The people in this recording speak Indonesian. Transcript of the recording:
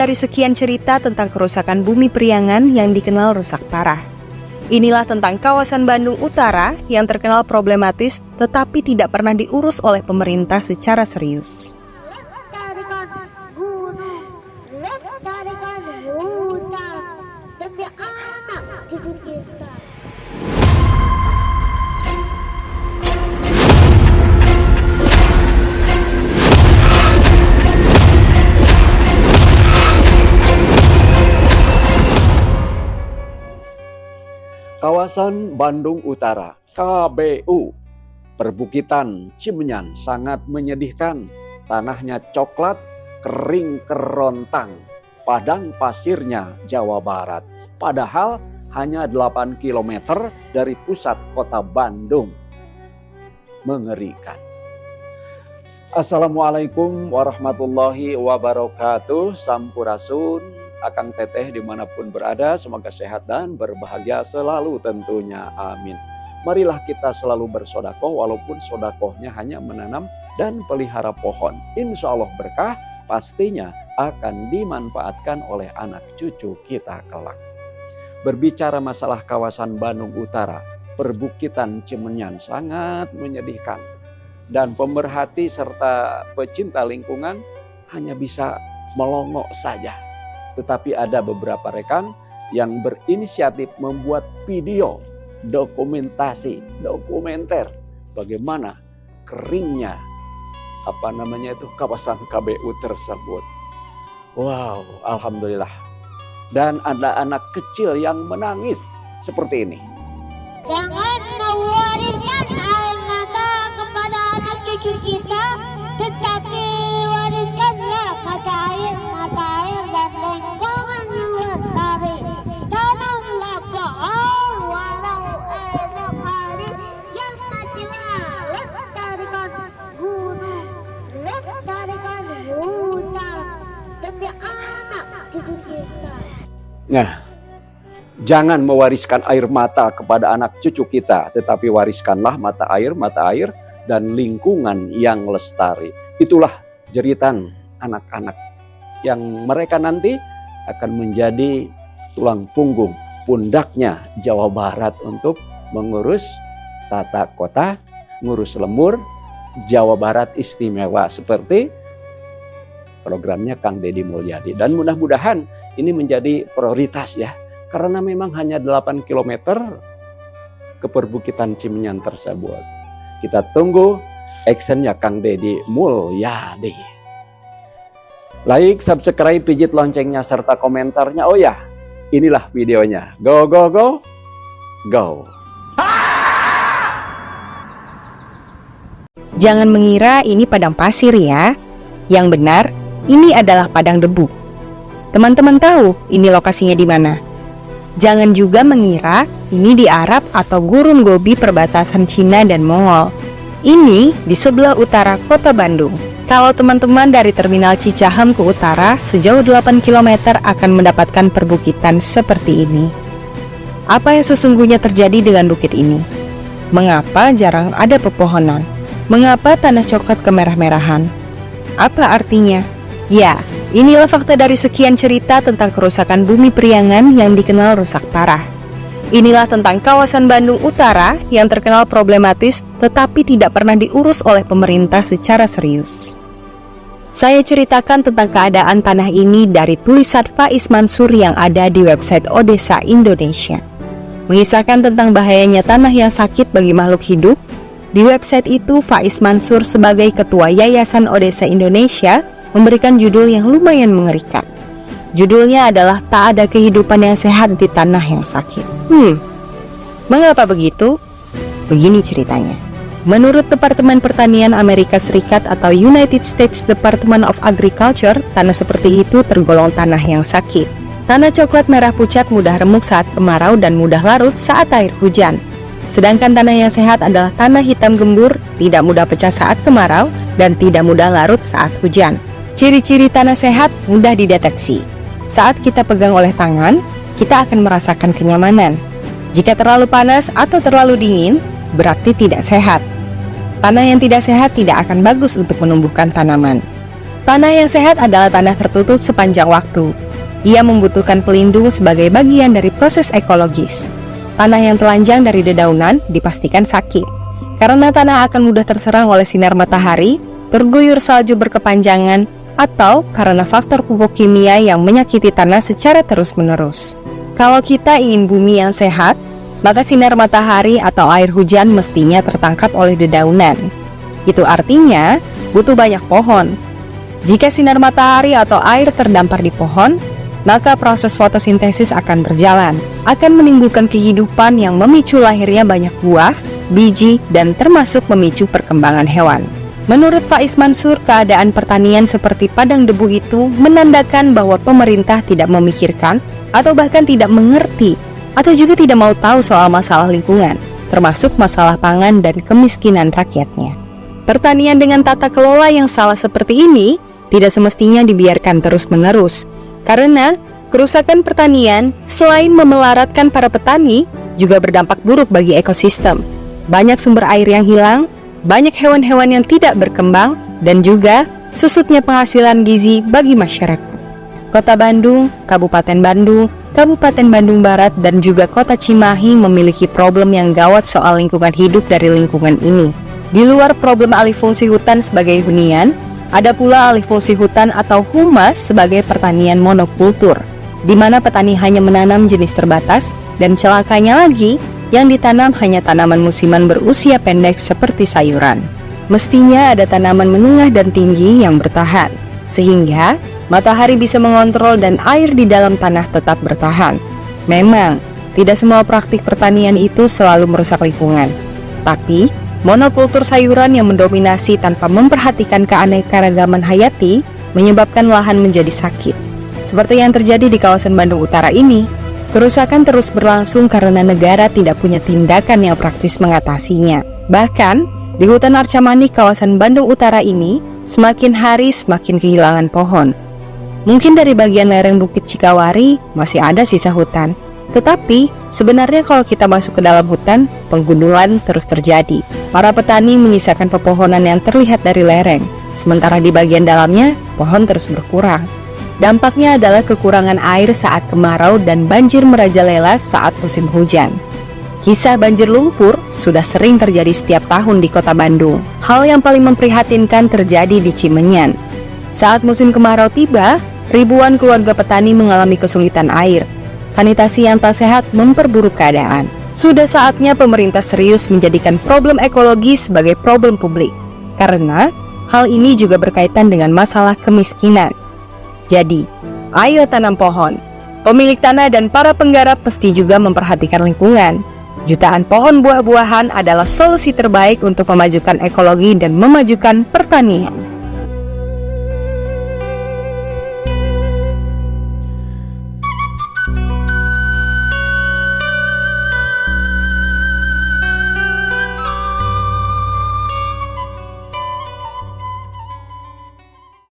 Dari sekian cerita tentang kerusakan bumi Priangan yang dikenal rusak parah. Inilah tentang kawasan Bandung Utara yang terkenal problematis tetapi tidak pernah diurus oleh pemerintah secara serius. Lestarikan gunung, lestarikan hutan, demi anak cucu kita. Kawasan Bandung Utara, KBU, perbukitan Cimenyan sangat menyedihkan. Tanahnya coklat, kering kerontang, padang pasirnya Jawa Barat. Padahal hanya 8 km dari pusat kota Bandung. Mengerikan. Assalamualaikum warahmatullahi wabarakatuh. Sampurasun. Akang Teteh dimanapun berada, semoga sehat dan berbahagia selalu tentunya, amin. Marilah kita selalu bersodakoh walaupun sodakohnya hanya menanam dan pelihara pohon. Insya Allah berkah pastinya akan dimanfaatkan oleh anak cucu kita kelak. Berbicara masalah kawasan Bandung Utara, perbukitan Cimenyan sangat menyedihkan. Dan pemerhati serta pecinta lingkungan hanya bisa melongo saja. Tetapi ada beberapa rekan yang berinisiatif membuat video dokumenter bagaimana keringnya kawasan KBU tersebut. Wow, alhamdulillah. Dan ada anak kecil yang menangis seperti ini. Jangan mewariskan air mata kepada anak cucu kita, tetapi wariskanlah mata air dan lingkungan yang lestari. Tanamlah pohon walau esok hari yang pastinya lestarikan gunung, lestarikan hutan, demi anak cucu kita. Nah, jangan mewariskan air mata kepada anak cucu kita, tetapi wariskanlah mata air dan lingkungan yang lestari. Itulah jeritan anak-anak yang mereka nanti akan menjadi tulang punggung pundaknya Jawa Barat untuk mengurus tata kota, ngurus lembur Jawa Barat istimewa seperti programnya Kang Deddy Mulyadi. Dan mudah-mudahan ini menjadi prioritas ya, karena memang hanya 8 km ke perbukitan Cimenyan tersebut. Kita tunggu actionnya Kang Deddy Mulyadi. Like, subscribe, pijit loncengnya, serta komentarnya. Oh ya, inilah videonya. Go, go, go, go. Jangan mengira ini padang pasir ya. Yang benar, ini adalah padang debu. Teman-teman tahu ini lokasinya di mana? Jangan juga mengira ini di Arab atau Gurun Gobi perbatasan Cina dan Mongol. Ini di sebelah utara kota Bandung. Kalau teman-teman dari Terminal Cicahem ke utara sejauh 8 km akan mendapatkan perbukitan seperti ini. Apa yang sesungguhnya terjadi dengan bukit ini? Mengapa jarang ada pepohonan? Mengapa tanah coklat kemerah-merahan? Apa artinya? Ya, inilah fakta dari sekian cerita tentang kerusakan bumi Priangan yang dikenal rusak parah. Inilah tentang kawasan Bandung Utara yang terkenal problematis tetapi tidak pernah diurus oleh pemerintah secara serius. Saya ceritakan tentang keadaan tanah ini dari tulisan Faiz Mansur yang ada di website Odesa Indonesia. Mengisahkan tentang bahayanya tanah yang sakit bagi makhluk hidup. Di website itu Faiz Mansur sebagai Ketua Yayasan Odesa Indonesia memberikan judul yang lumayan mengerikan. Judulnya adalah Tak Ada Kehidupan Yang Sehat di Tanah Yang Sakit. Mengapa begitu? Begini ceritanya. Menurut Departemen Pertanian Amerika Serikat atau United States Department of Agriculture, tanah seperti itu tergolong tanah yang sakit. Tanah coklat merah pucat mudah remuk saat kemarau dan mudah larut saat air hujan. Sedangkan tanah yang sehat adalah tanah hitam gembur, tidak mudah pecah saat kemarau, dan tidak mudah larut saat hujan. Ciri-ciri tanah sehat mudah dideteksi. Saat kita pegang oleh tangan, kita akan merasakan kenyamanan. Jika terlalu panas atau terlalu dingin, berarti tidak sehat. Tanah yang tidak sehat tidak akan bagus untuk menumbuhkan tanaman. Tanah yang sehat adalah tanah tertutup sepanjang waktu. Ia membutuhkan pelindung sebagai bagian dari proses ekologis. Tanah yang telanjang dari dedaunan dipastikan sakit, karena tanah akan mudah terserang oleh sinar matahari, terguyur salju berkepanjangan, atau karena faktor pupuk kimia yang menyakiti tanah secara terus-menerus. Kalau kita ingin bumi yang sehat, maka sinar matahari atau air hujan mestinya tertangkap oleh dedaunan. Itu artinya butuh banyak pohon. Jika sinar matahari atau air terdampar di pohon, maka proses fotosintesis akan berjalan, akan menimbulkan kehidupan yang memicu lahirnya banyak buah, biji, dan termasuk memicu perkembangan hewan. Menurut Faiz Mansur, keadaan pertanian seperti padang debu itu menandakan bahwa pemerintah tidak memikirkan atau bahkan tidak mengerti atau juga tidak mau tahu soal masalah lingkungan, termasuk masalah pangan dan kemiskinan rakyatnya. Pertanian dengan tata kelola yang salah seperti ini tidak semestinya dibiarkan terus-menerus, karena kerusakan pertanian selain memelaratkan para petani, juga berdampak buruk bagi ekosistem. Banyak sumber air yang hilang, banyak hewan-hewan yang tidak berkembang, dan juga susutnya penghasilan gizi bagi masyarakat. Kota Bandung, Kabupaten Bandung Barat, dan juga Kota Cimahi memiliki problem yang gawat soal lingkungan hidup dari lingkungan ini. Di luar problem alih fungsi hutan sebagai hunian, ada pula alih fungsi hutan atau humas sebagai pertanian monokultur, di mana petani hanya menanam jenis terbatas, dan celakanya lagi, yang ditanam hanya tanaman musiman berusia pendek seperti sayuran. Mestinya ada tanaman menengah dan tinggi yang bertahan, sehingga matahari bisa mengontrol dan air di dalam tanah tetap bertahan. Memang, tidak semua praktik pertanian itu selalu merusak lingkungan, tapi monokultur sayuran yang mendominasi tanpa memperhatikan keanekaragaman hayati menyebabkan lahan menjadi sakit. Seperti yang terjadi di kawasan Bandung Utara ini, kerusakan terus berlangsung karena negara tidak punya tindakan yang praktis mengatasinya. Bahkan, di hutan Arca Manik kawasan Bandung Utara ini, semakin hari semakin kehilangan pohon. Mungkin dari bagian lereng Bukit Cikawari masih ada sisa hutan, tetapi sebenarnya kalau kita masuk ke dalam hutan, penggundulan terus terjadi. Para petani menyisakan pepohonan yang terlihat dari lereng, sementara di bagian dalamnya, pohon terus berkurang. Dampaknya adalah kekurangan air saat kemarau dan banjir merajalela saat musim hujan. Kisah banjir lumpur sudah sering terjadi setiap tahun di kota Bandung. Hal yang paling memprihatinkan terjadi di Cimenyan. Saat musim kemarau tiba, ribuan keluarga petani mengalami kesulitan air. Sanitasi yang tak sehat memperburuk keadaan. Sudah saatnya pemerintah serius menjadikan problem ekologi sebagai problem publik, karena hal ini juga berkaitan dengan masalah kemiskinan. Jadi, ayo tanam pohon. Pemilik tanah dan para penggarap mesti juga memperhatikan lingkungan. Jutaan pohon buah-buahan adalah solusi terbaik untuk memajukan ekologi dan memajukan pertanian.